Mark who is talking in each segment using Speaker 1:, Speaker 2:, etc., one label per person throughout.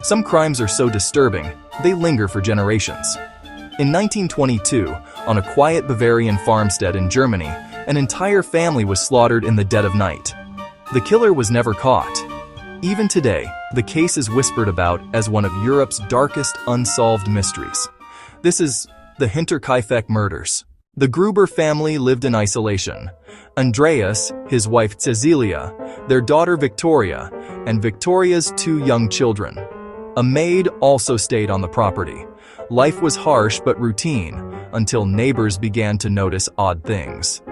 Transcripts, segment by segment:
Speaker 1: Some crimes are so disturbing, they linger for generations. In 1922, on a quiet Bavarian farmstead in Germany, an entire family was slaughtered in the dead of night. The killer was never caught. Even today, the case is whispered about as one of Europe's darkest unsolved mysteries. This is the Hinterkaifeck murders. The Gruber family lived in isolation. Andreas, his wife Cecilia, their daughter Victoria, and Victoria's 2 young children. A maid also stayed on the property. Life was harsh but routine until neighbors began to notice odd things.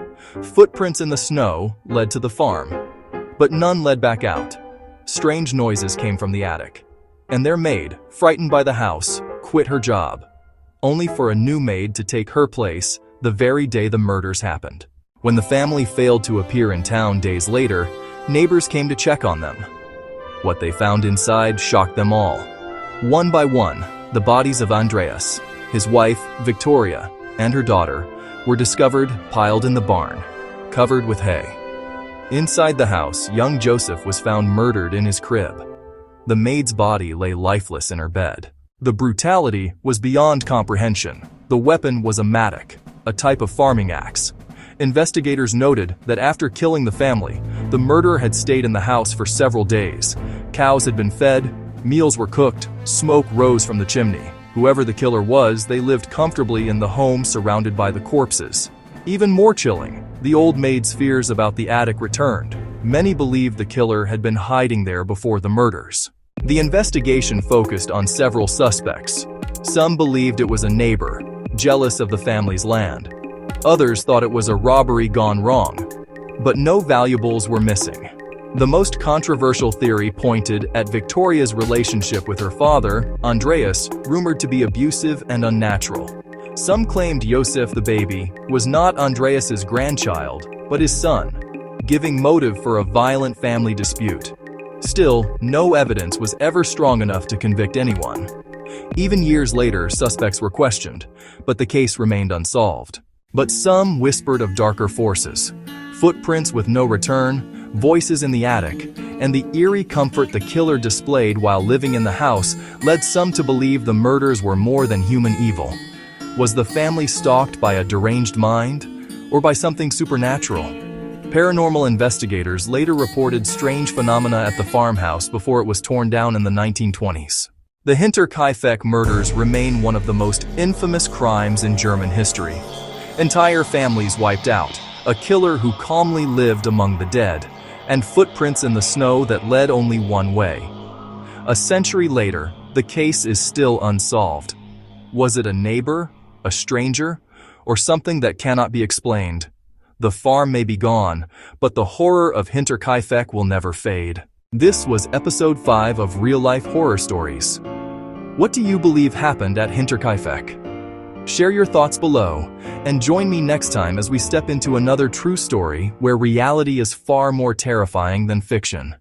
Speaker 1: Footprints in the snow led to the farm, but none led back out. Strange noises came from the attic, and their maid, frightened by the house, quit her job, only for a new maid to take her place the very day the murders happened. When the family failed to appear in town days later, neighbors came to check on them. What they found inside shocked them all. One by one, the bodies of Andreas, his wife, Victoria, and her daughter were discovered piled in the barn, covered with hay. Inside the house, young Joseph was found murdered in his crib. The maid's body lay lifeless in her bed. The brutality was beyond comprehension. The weapon was a mattock, a type of farming axe. Investigators noted that after killing the family, the murderer had stayed in the house for several days. Cows had been fed, meals were cooked, smoke rose from the chimney. Whoever the killer was, they lived comfortably in the home surrounded by the corpses. Even more chilling, the old maid's fears about the attic returned. Many believed the killer had been hiding there before the murders. The investigation focused on several suspects. Some believed it was a neighbor, jealous of the family's land. Others thought it was a robbery gone wrong. But no valuables were missing. The most controversial theory pointed at Victoria's relationship with her father, Andreas, rumored to be abusive and unnatural. Some claimed Josef the baby was not Andreas's grandchild, but his son, giving motive for a violent family dispute. Still, no evidence was ever strong enough to convict anyone. Even years later, suspects were questioned, but the case remained unsolved. But some whispered of darker forces, footprints with no return, voices in the attic, and the eerie comfort the killer displayed while living in the house led some to believe the murders were more than human evil. Was the family stalked by a deranged mind, or by something supernatural? Paranormal investigators later reported strange phenomena at the farmhouse before it was torn down in the 1920s. The Hinterkaifeck murders remain one of the most infamous crimes in German history. Entire families wiped out, a killer who calmly lived among the dead, and footprints in the snow that led only one way. A century later, the case is still unsolved. Was it a neighbor, a stranger, or something that cannot be explained? The farm may be gone, but the horror of Hinterkaifeck will never fade. This was episode 5 of Real Life Horror Stories. What do you believe happened at Hinterkaifeck? Share your thoughts below, and join me next time as we step into another true story where reality is far more terrifying than fiction.